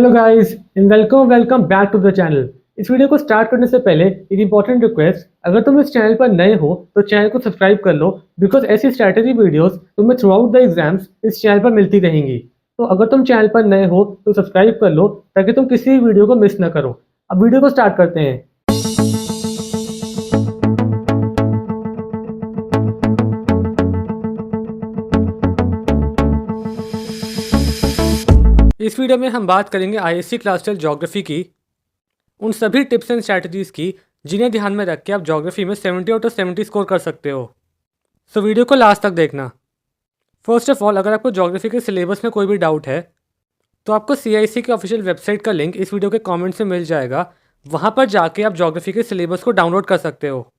Hello guys and welcome back to the channel. इस video को start करने से पहले एक इंपॉर्टेंट रिक्वेस्ट, अगर तुम इस चैनल पर नए हो तो चैनल को सब्सक्राइब कर लो बिकॉज ऐसी स्ट्रैटेजी वीडियोस तुम्हें थ्रू आउट द एग्जाम्स इस चैनल पर मिलती रहेंगी। तो अगर तुम चैनल पर नए हो तो सब्सक्राइब कर लो ताकि तुम किसी भी वीडियो को मिस ना करो। अब वीडियो को स्टार्ट करते हैं। इस वीडियो में हम बात करेंगे आईएससी क्लास 12 ज्योग्राफी की, उन सभी टिप्स एंड स्ट्रैटेजीज की जिन्हें ध्यान में रख के आप ज्योग्राफी में 70 आउट ऑफ 70 स्कोर कर सकते हो। सो वीडियो को लास्ट तक देखना। फर्स्ट ऑफ ऑल, अगर आपको ज्योग्राफी के सिलेबस में कोई भी डाउट है तो आपको सीआईसी के ऑफिशियल वेबसाइट का लिंक इस वीडियो के कमेंट में मिल जाएगा। वहाँ पर जाके आप ज्योग्राफी के सिलेबस को डाउनलोड कर सकते हो।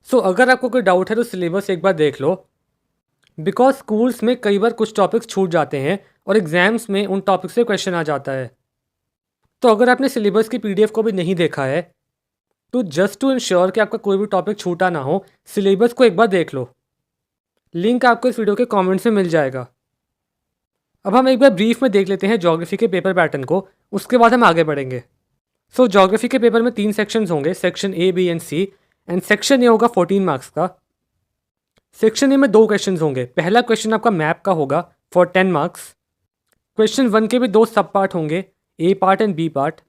सो अगर आपको कोई डाउट है तो सिलेबस एक बार देख लो, बिकॉज स्कूल्स में कई बार कुछ टॉपिक्स छूट जाते हैं और एग्जाम्स में उन टॉपिक से क्वेश्चन आ जाता है। तो अगर आपने सिलेबस की पीडीएफ को भी नहीं देखा है तो जस्ट टू इंश्योर कि आपका कोई भी टॉपिक छूटा ना हो, सिलेबस को एक बार देख लो। लिंक आपको इस वीडियो के कमेंट्स में मिल जाएगा। अब हम एक बार ब्रीफ में देख लेते हैं ज्योग्राफी के पेपर पैटर्न को, उसके बाद हम आगे बढ़ेंगे। सो ज्योग्राफी के पेपर में 3 सेक्शंस होंगे, section A, B and C. And section A होगा 14 मार्क्स का। सेक्शन ए में 2 क्वेश्चन होंगे। पहला क्वेश्चन आपका मैप का होगा फॉर 10 मार्क्स। क्वेश्चन 1 के भी 2 सब पार्ट होंगे, A part and B part.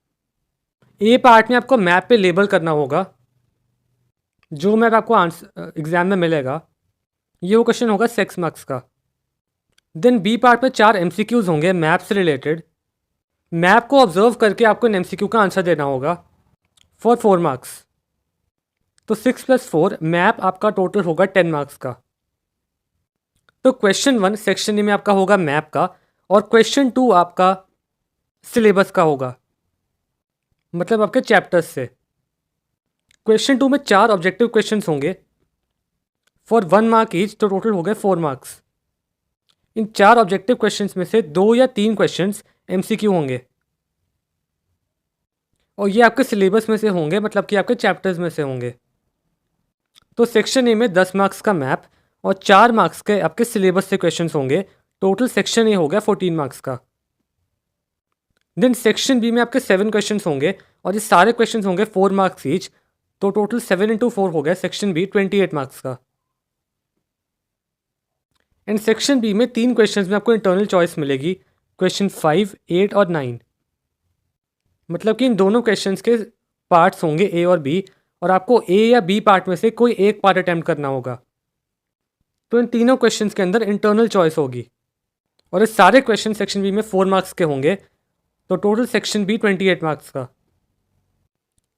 A part में आपको मैप पे लेबल करना होगा जो मैप आपको आंसर एग्जाम में मिलेगा। ये वो क्वेश्चन होगा 6 मार्क्स का। देन बी पार्ट में 4 एमसीक्यूज होंगे मैप से रिलेटेड। मैप को ऑब्जर्व करके आपको इन एमसीक्यू का आंसर देना होगा फॉर 4 मार्क्स। तो 6 + 4 मैप आपका टोटल होगा 10 मार्क्स का। तो क्वेश्चन 1 सेक्शन ए में आपका होगा मैप का और क्वेश्चन 2 आपका सिलेबस का होगा, मतलब आपके चैप्टर्स से। क्वेश्चन 2 में 4 ऑब्जेक्टिव क्वेश्चंस होंगे फॉर 1 मार्क ईच, तो टोटल हो गए 4 मार्क्स। इन 4 ऑब्जेक्टिव क्वेश्चंस में से 2 या 3 क्वेश्चंस एमसीक्यू होंगे और ये आपके सिलेबस में से होंगे, मतलब कि आपके चैप्टर्स में से होंगे। तो सेक्शन ए में 10 मार्क्स का मैप और 4 मार्क्स के आपके सिलेबस से क्वेश्चंस होंगे। टोटल सेक्शन ए हो गया 14 मार्क्स का। देन सेक्शन बी में आपके 7 क्वेश्चंस होंगे और ये सारे क्वेश्चंस होंगे 4 मार्क्स ईच। तो टोटल 7 × 4 हो गया सेक्शन बी 28 मार्क्स का। एंड सेक्शन बी में 3 क्वेश्चंस में आपको इंटरनल चॉइस मिलेगी, क्वेश्चन 5, 8 और 9। मतलब कि इन दोनों क्वेश्चंस के पार्ट्स होंगे ए और बी और आपको ए या बी पार्ट में से कोई एक पार्ट अटेम्प्ट करना होगा। तो इन तीनों क्वेश्चंस के अंदर इंटरनल चॉइस होगी और ये सारे क्वेश्चन सेक्शन बी में 4 मार्क्स के होंगे। तो टोटल सेक्शन बी 28 मार्क्स का।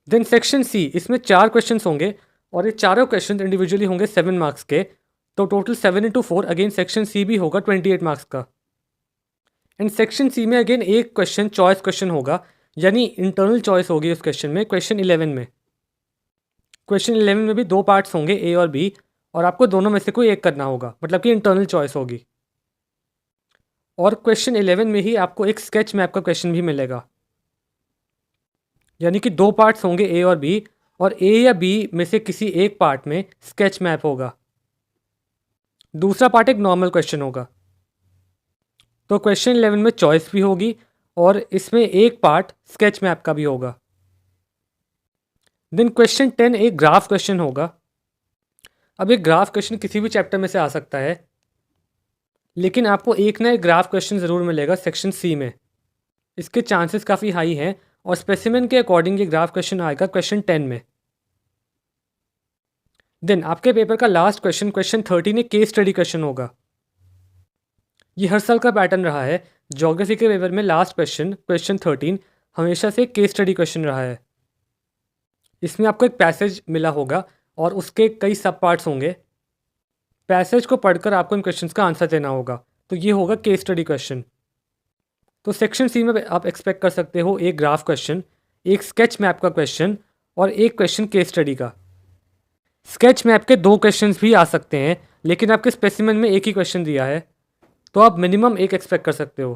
देन सेक्शन सी, इसमें 4 क्वेश्चंस होंगे और ये चारों क्वेश्चन इंडिविजुअली होंगे 7 मार्क्स के। तो टोटल 7 × 4 अगेन सेक्शन सी भी होगा 28 मार्क्स का। एंड सेक्शन सी में अगेन एक क्वेश्चन चॉइस क्वेश्चन होगा, यानी इंटरनल चॉइस होगी उस क्वेश्चन में। क्वेश्चन 11 में, क्वेश्चन 11 में भी 2 पार्ट्स होंगे ए और बी और आपको दोनों में से कोई एक करना होगा, मतलब कि इंटरनल चॉइस होगी। और क्वेश्चन 11 में ही आपको एक स्केच मैप का क्वेश्चन भी मिलेगा, यानी कि 2 पार्ट्स होंगे ए और बी और ए या बी में से किसी एक पार्ट में स्केच मैप होगा। दूसरा पार्ट एक नॉर्मल क्वेश्चन होगा। तो क्वेश्चन 11 में चॉइस भी होगी और इसमें एक पार्ट स्केच मैप का भी होगा। देन क्वेश्चन 10 एक ग्राफ क्वेश्चन होगा। अब एक ग्राफ क्वेश्चन किसी भी चैप्टर में से आ सकता है, लेकिन आपको एक ना एक ग्राफ क्वेश्चन ज़रूर मिलेगा सेक्शन सी में। इसके चांसेस काफ़ी हाई हैं और स्पेसिमेन के अकॉर्डिंग ये ग्राफ क्वेश्चन आएगा क्वेश्चन 10 में। देन आपके पेपर का लास्ट क्वेश्चन, क्वेश्चन 13 एक केस स्टडी क्वेश्चन होगा। ये हर साल का पैटर्न रहा है। ज्योग्राफी के पेपर में लास्ट क्वेश्चन, क्वेश्चन 13 हमेशा से केस स्टडी क्वेश्चन रहा है। इसमें आपको एक पैसेज मिला होगा और उसके कई सब पार्ट्स होंगे। पैसेज को पढ़कर आपको इन क्वेश्चंस का आंसर देना होगा। तो ये होगा केस स्टडी क्वेश्चन। तो सेक्शन सी में आप एक्सपेक्ट कर सकते हो एक ग्राफ क्वेश्चन, एक स्केच मैप का क्वेश्चन और एक क्वेश्चन केस स्टडी का। स्केच मैप के 2 क्वेश्चंस भी आ सकते हैं, लेकिन आपके स्पेसिमेन में एक ही क्वेश्चन दिया है तो आप मिनिमम एक एक्सपेक्ट कर सकते हो।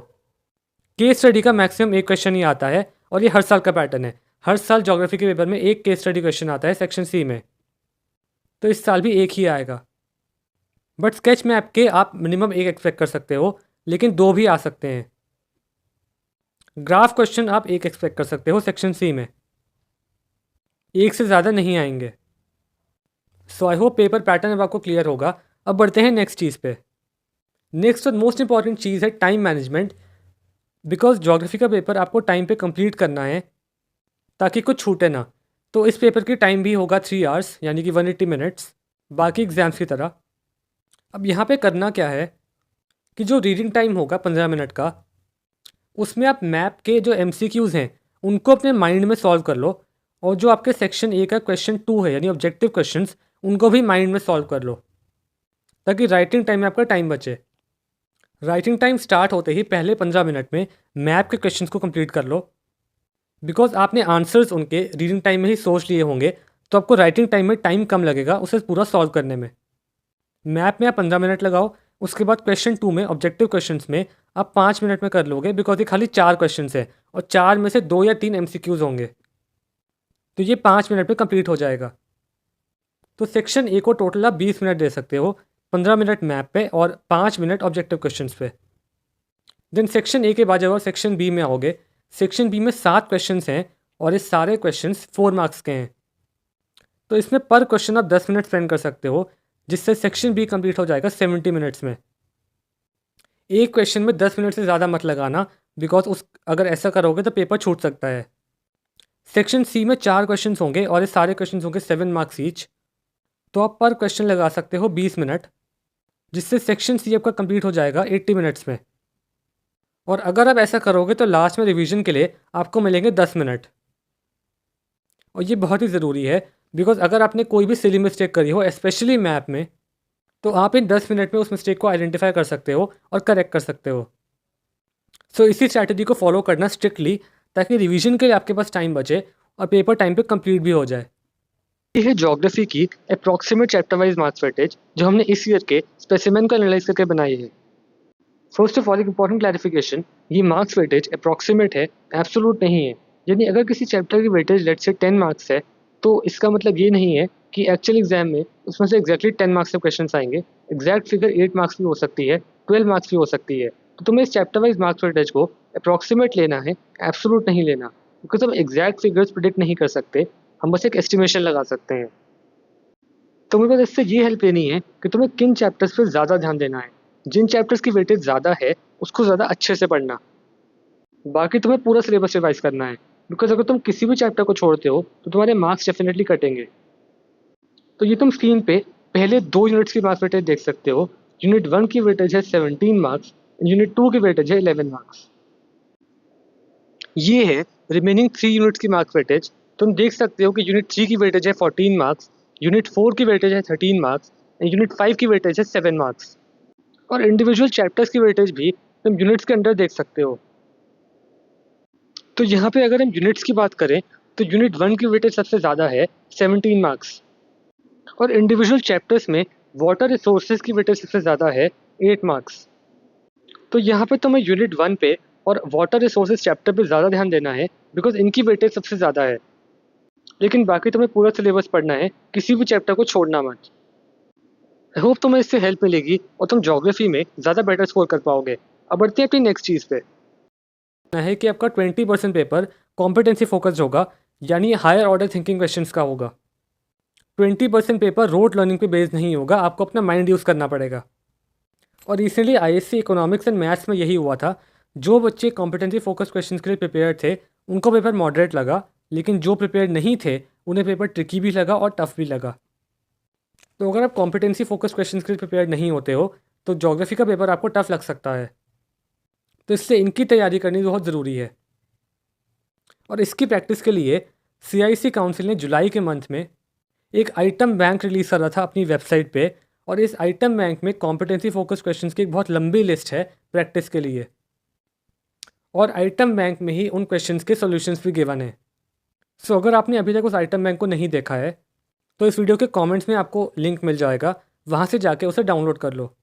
केस स्टडी का मैक्सिमम एक क्वेश्चन ही आता है और ये हर साल का पैटर्न है। हर साल ज्योग्राफी के पेपर में एक केस स्टडी क्वेश्चन आता है सेक्शन सी में, तो इस साल भी एक ही आएगा। बट स्केच मैप के आप मिनिमम एक एक्सपेक्ट कर सकते हो, लेकिन 2 भी आ सकते हैं। ग्राफ क्वेश्चन आप एक एक्सपेक्ट कर सकते हो सेक्शन सी में, एक से ज़्यादा नहीं आएंगे। सो आई होप पेपर पैटर्न अब आपको क्लियर होगा। अब बढ़ते हैं नेक्स्ट चीज़ पे। नेक्स्ट और मोस्ट इंपॉर्टेंट चीज़ है टाइम मैनेजमेंट, बिकॉज ज्योग्राफी का पेपर आपको टाइम पे कंप्लीट करना है ताकि कुछ छूटे ना। तो इस पेपर की टाइम भी होगा 3 आवर्स, यानी कि 180 मिनट्स, बाकी एग्जाम्स की तरह। अब यहाँ पे करना क्या है कि जो रीडिंग टाइम होगा 15 मिनट का, उसमें आप मैप के जो MCQs हैं उनको अपने माइंड में सॉल्व कर लो, और जो आपके सेक्शन ए का क्वेश्चन 2 है यानी ऑब्जेक्टिव क्वेश्चंस, उनको भी माइंड में सॉल्व कर लो ताकि राइटिंग टाइम में आपका टाइम बचे। राइटिंग टाइम स्टार्ट होते ही पहले 15 मिनट में मैप के क्वेश्चंस को कंप्लीट कर लो, बिकॉज आपने आंसर्स उनके रीडिंग टाइम में ही सोच लिए होंगे, तो आपको राइटिंग टाइम में टाइम कम लगेगा उसे पूरा सॉल्व करने में। मैप में आप 15 मिनट लगाओ, उसके बाद क्वेश्चन 2 में ऑब्जेक्टिव क्वेश्चंस में आप 5 मिनट में कर लोगे, बिकॉज ये खाली 4 क्वेश्चंस है और 4 में से 2 या 3 MCQs होंगे, तो ये 5 मिनट में कंप्लीट हो जाएगा। तो सेक्शन ए को टोटल आप 20 मिनट दे सकते हो, 15 मिनट मैप पे और 5 मिनट ऑब्जेक्टिव क्वेश्चंस पे। देन सेक्शन ए के बाद जब आप सेक्शन बी में आओगे, सेक्शन बी में 7 क्वेश्चंस हैं और ये सारे क्वेश्चंस 4 मार्क्स के हैं। तो इसमें पर क्वेश्चन आप 10 मिनट स्पेंड कर सकते हो, जिससे सेक्शन बी कंप्लीट हो जाएगा 70 मिनट्स में। एक क्वेश्चन में 10 मिनट से ज़्यादा मत लगाना, बिकॉज अगर ऐसा करोगे तो पेपर छूट सकता है। सेक्शन सी में 4 क्वेश्चंस होंगे और ये सारे क्वेश्चंस होंगे 7 मार्क्स ईच, तो आप पर क्वेश्चन लगा सकते हो 20 मिनट, जिससे सेक्शन सी आपका कंप्लीट हो जाएगा 80 मिनट्स में। और अगर आप ऐसा करोगे तो लास्ट में रिवीजन के लिए आपको मिलेंगे 10 मिनट। और ये बहुत ही ज़रूरी है, बिकॉज अगर आपने कोई भी सिली मिस्टेक करी हो स्पेशली मैप में, तो आप इन 10 मिनट में उस मिस्टेक को आइडेंटिफाई कर सकते हो और करेक्ट कर सकते हो। सो इसी स्ट्रैटेजी को फॉलो करना स्ट्रिक्टली, ताकि रिवीजन के लिए आपके पास टाइम बचे और पेपर टाइम पे कंप्लीट भी हो जाए। ये है ज्योग्राफी की approximate chapter wise marks weightage, जो हमने इस ईयर के स्पेसिमेन को एनालाइज करके बनाई है। फर्स्ट ऑफ ऑल एक इंपॉर्टेंट क्लैरिफिकेशन, ये मार्क्स वेटेज अप्रॉक्सीमेट है, एब्सोल्यूट नहीं है। यानी अगर किसी चैप्टर की वेटेज लेट से 10 मार्क्स है, तो इसका मतलब ये नहीं है कि एक्चुअल एग्जाम में उसमें से एग्जैक्टली 10 मार्क्स के क्वेश्चन आएंगे। एग्जैक्ट फिगर 8 मार्क्स भी हो सकती है, 12 मार्क्स भी हो सकती है। तो तुम्हें इस चैप्टर वाइज मार्क्स वेटेज को अप्रॉक्सीमेट लेना है, एब्सोल्यूट नहीं लेना, बिकॉज हम एग्जैक्ट फिगर्स प्रिडिक्ट नहीं कर सकते, हम बस एक एस्टिमेशन लगा सकते हैं। तो मेरे पास इससे ये हेल्प लेनी है कि तुम्हें किन चैप्टर्स पर ज़्यादा ध्यान देना है। जिन चैप्टर्स की वेटेज ज़्यादा है उसको ज़्यादा अच्छे से पढ़ना, बाकी तुम्हें पूरा सिलेबस रिवाइज करना है, बिकॉज अगर तुम किसी भी चैप्टर को छोड़ते हो तो तुम्हारे मार्क्स डेफिनेटली कटेंगे। तो ये तुम स्क्रीन पे पहले 2 यूनिट्स की मार्क्स वेटेज देख सकते हो। यूनिट 1 की वेटेज है 17 मार्क्स, यूनिट 2 की वेटेज है 11 मार्क्स। ये है रिमेनिंग 3 यूनिट्स की मार्क्स वेटेज। तुम देख सकते हो कि यूनिट 3 की वेटेज है 14 मार्क्स, यूनिट 4 की वेटेज है 13 मार्क्स, यूनिट 5 की वेटेज है 7 मार्क्स। और इंडिविजुअल चैप्टर्स की वेटेज भी तुम यूनिट्स के अंदर देख सकते हो। तो यहाँ पे अगर हम यूनिट्स की बात करें तो यूनिट 1 की वेटेज सबसे ज़्यादा है 17 मार्क्स, और इंडिविजुअल चैप्टर्स में वाटर रिसोर्सेज की वेटेज सबसे ज़्यादा है 8 मार्क्स। तो यहाँ पे तुम्हें यूनिट 1 पे और वाटर रिसोर्सेज चैप्टर पे ज़्यादा ध्यान देना है, बिकॉज इनकी वेटेज सबसे ज़्यादा है। लेकिन बाकी तुम्हें पूरा सिलेबस पढ़ना है, किसी भी चैप्टर को छोड़ना मत। आई होप तुम्हें इससे हेल्प मिलेगी और तुम ज्योग्राफी में ज़्यादा बेटर स्कोर कर पाओगे। अब बढ़ते हैं अपनी नेक्स्ट चीज़ पे। है कि आपका 20% पेपर कॉम्पिटेंसी फोकस्ड होगा, यानी हायर ऑर्डर थिंकिंग क्वेश्चंस का होगा। 20% पेपर रोड लर्निंग पे बेस्ड नहीं होगा, आपको अपना माइंड यूज़ करना पड़ेगा। और recently ISC economics and maths में यही हुआ था। जो बच्चे कॉम्पिटेंसी फोकस क्वेश्चन के लिए प्रिपेयर थे उनको पेपर मॉडरेट लगा, लेकिन जो प्रिपेयर नहीं थे उन्हें पेपर ट्रिकी भी लगा और टफ भी लगा। तो अगर आप कॉम्पिटेंसी फोकस क्वेश्चन के लिए प्रिपेयर नहीं होते हो तो ज्योग्राफी का पेपर आपको टफ लग सकता है। तो इससे इनकी तैयारी करनी बहुत ज़रूरी है। और इसकी प्रैक्टिस के लिए CIC काउंसिल ने जुलाई के मंथ में एक आइटम बैंक रिलीज़ करा था अपनी वेबसाइट पे, और इस आइटम बैंक में कॉम्पिटेंसी फोकस क्वेश्चंस की एक बहुत लंबी लिस्ट है प्रैक्टिस के लिए, और आइटम बैंक में ही उन क्वेश्चंस के सॉल्यूशंस भी गिवन है। सो अगर आपने अभी तक उस आइटम बैंक को नहीं देखा है तो इस वीडियो के कमेंट्स में आपको लिंक मिल जाएगा, वहाँ से जाके उसे डाउनलोड कर लो।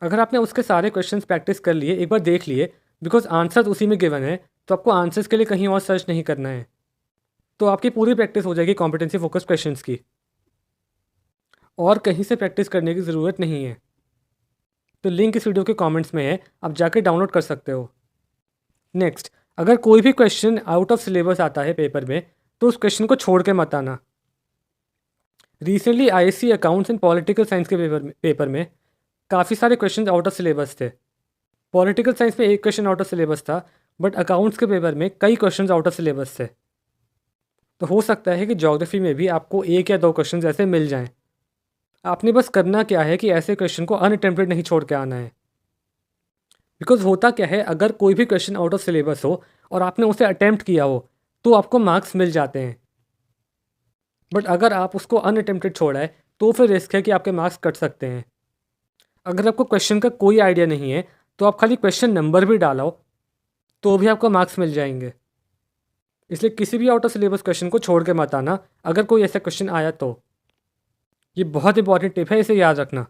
अगर आपने उसके सारे क्वेश्चंस प्रैक्टिस कर लिए, एक बार देख लिए, बिकॉज आंसर्स उसी में गिवन है, तो आपको आंसर्स के लिए कहीं और सर्च नहीं करना है, तो आपकी पूरी प्रैक्टिस हो जाएगी कॉम्पिटेंसी फोकस क्वेश्चंस की, और कहीं से प्रैक्टिस करने की ज़रूरत नहीं है। तो लिंक इस वीडियो के कमेंट्स में है, आप जाके डाउनलोड कर सकते हो। नेक्स्ट, अगर कोई भी क्वेश्चन आउट ऑफ सिलेबस आता है पेपर में तो उस क्वेश्चन को छोड़ के मत आना। Recently ISC accounts and political science के पेपर में काफ़ी सारे क्वेश्चन आउट ऑफ सिलेबस थे। पॉलिटिकल साइंस में एक क्वेश्चन आउट ऑफ सिलेबस था, बट अकाउंट्स के पेपर में कई क्वेश्चन आउट ऑफ सिलेबस थे। तो हो सकता है कि ज्योग्राफी में भी आपको एक या दो क्वेश्चन ऐसे मिल जाएं। आपने बस करना क्या है कि ऐसे क्वेश्चन को अनअटेम्प्टेड नहीं छोड़ के आना है। बिकॉज होता क्या है, अगर कोई भी क्वेश्चन आउट ऑफ सिलेबस हो और आपने उसे अटैम्प्ट किया हो तो आपको मार्क्स मिल जाते हैं, बट अगर आप उसको अनअटेम्प्टेड छोड़ा है तो फिर रिस्क है कि आपके मार्क्स कट सकते हैं। अगर आपको क्वेश्चन का कोई आइडिया नहीं है तो आप खाली क्वेश्चन नंबर भी डालो तो भी आपको मार्क्स मिल जाएंगे। इसलिए किसी भी आउट ऑफ सिलेबस क्वेश्चन को छोड़ के मत आना अगर कोई ऐसा क्वेश्चन आया तो। ये बहुत इंपॉर्टेंट टिप है, इसे याद रखना।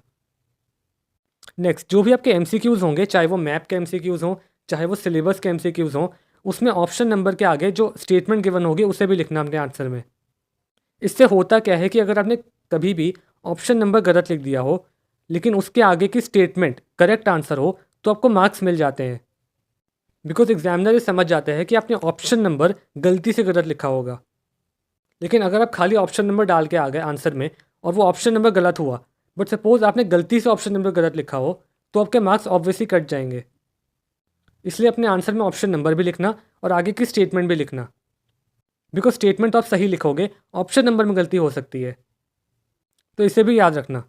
नेक्स्ट, जो भी आपके एमसीक्यूज़ होंगे, चाहे वो मैप के एमसीक्यूज़ हों, चाहे वो सिलेबस के एमसीक्यूज़ हों, उसमें ऑप्शन नंबर के आगे जो स्टेटमेंट गिवन होगी उसे भी लिखना अपने आंसर में। इससे होता क्या है कि अगर आपने कभी भी ऑप्शन नंबर गलत लिख दिया हो लेकिन उसके आगे की स्टेटमेंट करेक्ट आंसर हो तो आपको मार्क्स मिल जाते हैं। बिकॉज एग्जामिनर ये समझ जाता है कि आपने ऑप्शन नंबर गलती से गलत लिखा होगा। लेकिन अगर आप खाली ऑप्शन नंबर डाल के आ गए आंसर में और वो ऑप्शन नंबर गलत हुआ, बट सपोज आपने गलती से ऑप्शन नंबर गलत लिखा हो, तो आपके मार्क्स ऑब्वियसली कट जाएंगे। इसलिए अपने आंसर में ऑप्शन नंबर भी लिखना और आगे की स्टेटमेंट भी लिखना। बिकॉज स्टेटमेंट तो आप सही लिखोगे, ऑप्शन नंबर में गलती हो सकती है, तो इसे भी याद रखना।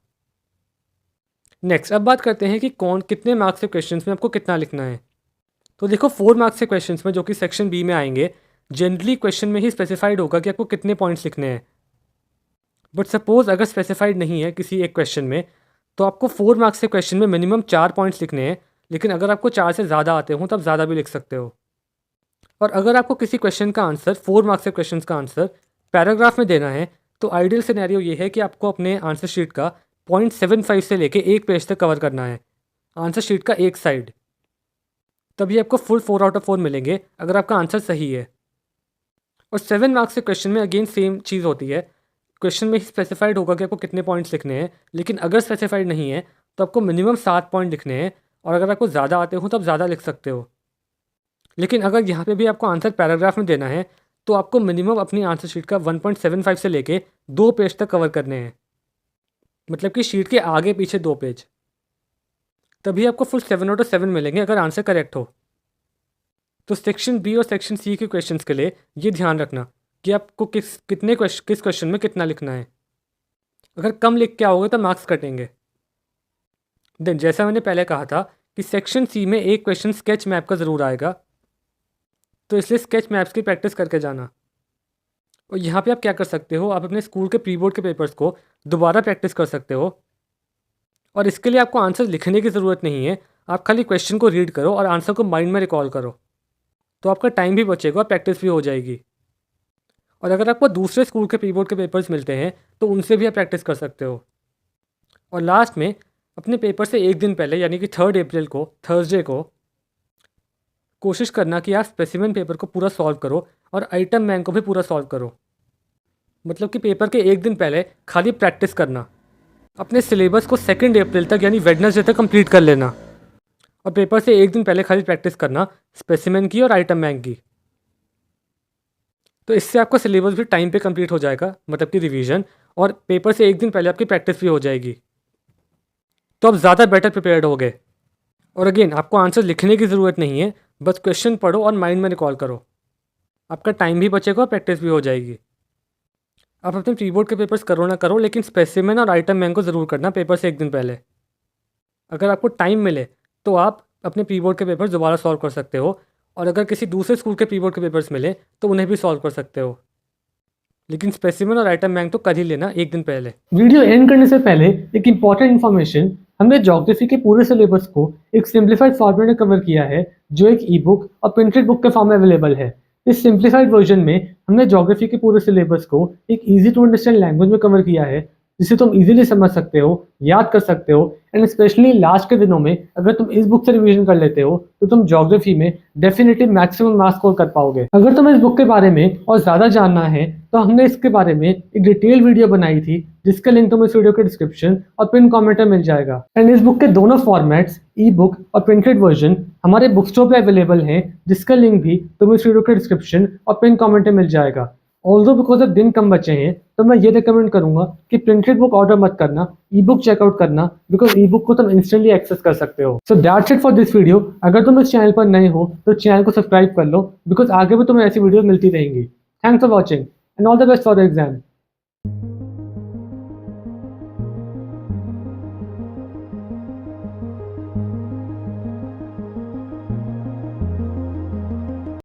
नेक्स्ट, अब बात करते हैं कि कौन कितने मार्क्स के क्वेश्चन में आपको कितना लिखना है। तो देखो, 4 मार्क्स के क्वेश्चन में जो कि सेक्शन बी में आएंगे, जनरली क्वेश्चन में ही स्पेसिफाइड होगा कि आपको कितने पॉइंट्स लिखने हैं। बट सपोज अगर स्पेसिफाइड नहीं है किसी एक क्वेश्चन में, तो आपको 4 मार्क्स के क्वेश्चन में मिनिमम 4 पॉइंट्स लिखने हैं। लेकिन अगर आपको 4 से ज़्यादा आते हो तो आप ज़्यादा भी लिख सकते हो। और अगर आपको किसी क्वेश्चन का आंसर 4 मार्क्स के क्वेश्चन का आंसर पैराग्राफ में देना है, तो आइडियल सिनेरियो ये है कि आपको अपने आंसर शीट का 0.75 से लेके 1 पेज तक कवर करना है, आंसर शीट का एक साइड। तभी आपको फुल 4 आउट ऑफ 4 मिलेंगे अगर आपका आंसर सही है। और 7 मार्क्स के क्वेश्चन में अगेन सेम चीज़ होती है, क्वेश्चन में ही स्पेसिफाइड होगा कि आपको कितने पॉइंट्स लिखने हैं। लेकिन अगर स्पेसिफाइड नहीं है तो आपको मिनिमम 7 पॉइंट लिखने हैं, और अगर आपको ज़्यादा आते हो तो आप ज़्यादा लिख सकते हो। लेकिन अगर यहाँ पे भी आपको आंसर पैराग्राफ में देना है तो आपको मिनिमम अपनी आंसर शीट का 1.75 से लेके 2 पेज तक कवर करने हैं, मतलब कि शीट के आगे पीछे 2 पेज। तभी आपको फुल 7 आउट ऑफ 7 मिलेंगे अगर आंसर करेक्ट हो। तो सेक्शन बी और सेक्शन सी के क्वेश्चंस के लिए ये ध्यान रखना कि आपको किस क्वेश्चन में कितना लिखना है। अगर कम लिख के आओगे तो मार्क्स कटेंगे। देन जैसा मैंने पहले कहा था कि सेक्शन सी में एक क्वेश्चन स्केच मैप का ज़रूर आएगा, तो इसलिए स्केच मैप्स की प्रैक्टिस करके जाना। और यहाँ पे आप क्या कर सकते हो, आप अपने स्कूल के प्री बोर्ड के पेपर्स को दोबारा प्रैक्टिस कर सकते हो। और इसके लिए आपको आंसर लिखने की ज़रूरत नहीं है, आप खाली क्वेश्चन को रीड करो और आंसर को माइंड में रिकॉल करो, तो आपका टाइम भी बचेगा और प्रैक्टिस भी हो जाएगी। और अगर आपको दूसरे स्कूल के प्री बोर्ड के पेपर्स मिलते हैं तो उनसे भी आप प्रैक्टिस कर सकते हो। और लास्ट में अपने पेपर से एक दिन पहले, यानी कि 3 अप्रैल को, थर्सडे को, कोशिश करना कि आप स्पेसिमेन पेपर को पूरा सॉल्व करो और आइटम बैंक को भी पूरा सॉल्व करो। मतलब कि पेपर के एक दिन पहले खाली प्रैक्टिस करना। अपने सिलेबस को 2 अप्रैल तक यानी वेडनेसडे तक कंप्लीट कर लेना, और पेपर से एक दिन पहले खाली प्रैक्टिस करना स्पेसिमेन की और आइटम बैंक की। तो इससे आपका सिलेबस भी टाइम पे कंप्लीट हो जाएगा, मतलब कि रिवीजन, और पेपर से एक दिन पहले आपकी प्रैक्टिस भी हो जाएगी। तो आप ज़्यादा बेटर प्रिपेयर्ड हो गए। और अगेन, आपको आंसर लिखने की ज़रूरत नहीं है, बस क्वेश्चन पढ़ो और माइंड में रिकॉल करो। आपका टाइम भी बचेगा और प्रैक्टिस भी हो जाएगी। आप अपने प्री बोर्ड के पेपर्स करो ना करो, लेकिन स्पेसिमेन और आइटम बैंक को ज़रूर करना पेपर से एक दिन पहले। अगर आपको टाइम मिले तो आप अपने प्री बोर्ड के पेपर्स दोबारा सॉल्व कर सकते हो, और अगर किसी दूसरे स्कूल के प्री बोर्ड के पेपर्स मिले तो उन्हें भी सॉल्व कर सकते हो। लेकिन स्पेसिमेन और आइटम बैंक तो कर ही लेना एक दिन पहले। वीडियो एंड करने से पहले एक इंपॉर्टेंट इन्फॉर्मेशन, हमने ज्योग्राफी के पूरे सिलेबस को एक सिंप्लीफाइड फॉर्मेट में कवर किया है, जो एक ई बुक और प्रिंटेड बुक के फॉर्म में अवेलेबल है। इस सिंप्लीफाइड वर्जन में हमने ज्योग्राफी के पूरे सिलेबस को एक इजी टू अंडरस्टैंड लैंग्वेज में कवर किया है, जिसे तुम इजीली समझ सकते हो, याद कर सकते हो। एंड स्पेशली लास्ट के दिनों में अगर तुम इस बुक से रिवीजन कर लेते हो तो तुम ज्योग्राफी में डेफिनेटली मैक्सिमम मार्क्स स्कोर कर पाओगे। अगर तुम्हें इस बुक के बारे में और ज़्यादा जानना है तो हमने इसके बारे में एक डिटेल वीडियो बनाई थी जिसका लिंक तुम्हें इस वीडियो के डिस्क्रिप्शन और पिन कमेंट में मिल जाएगा। एंड इस बुक के दोनों फॉर्मेट्स ई बुक और प्रिंटेड वर्जन हमारे बुक स्टोर पे अवेलेबल हैं, जिसका लिंक भी तुम्हें इस वीडियो के डिस्क्रिप्शन और पिन कमेंट में मिल जाएगा। ऑल्दो बिकॉज अब दिन कम बचे हैं तो मैं ये रिकमेंड करूंगा कि प्रिंटेड बुक ऑर्डर मत करना, ई बुक चेकआउट करना, बिकॉज ई बुक को तुम इंस्टेंटली एक्सेस कर सकते हो। So that's it for this video. अगर तुम इस चैनल पर नए हो तो चैनल को सब्सक्राइब कर लो, बिकॉज आगे भी तुम्हें ऐसी वीडियो मिलती रहेंगी। Thanks for watching and all the best for the exam.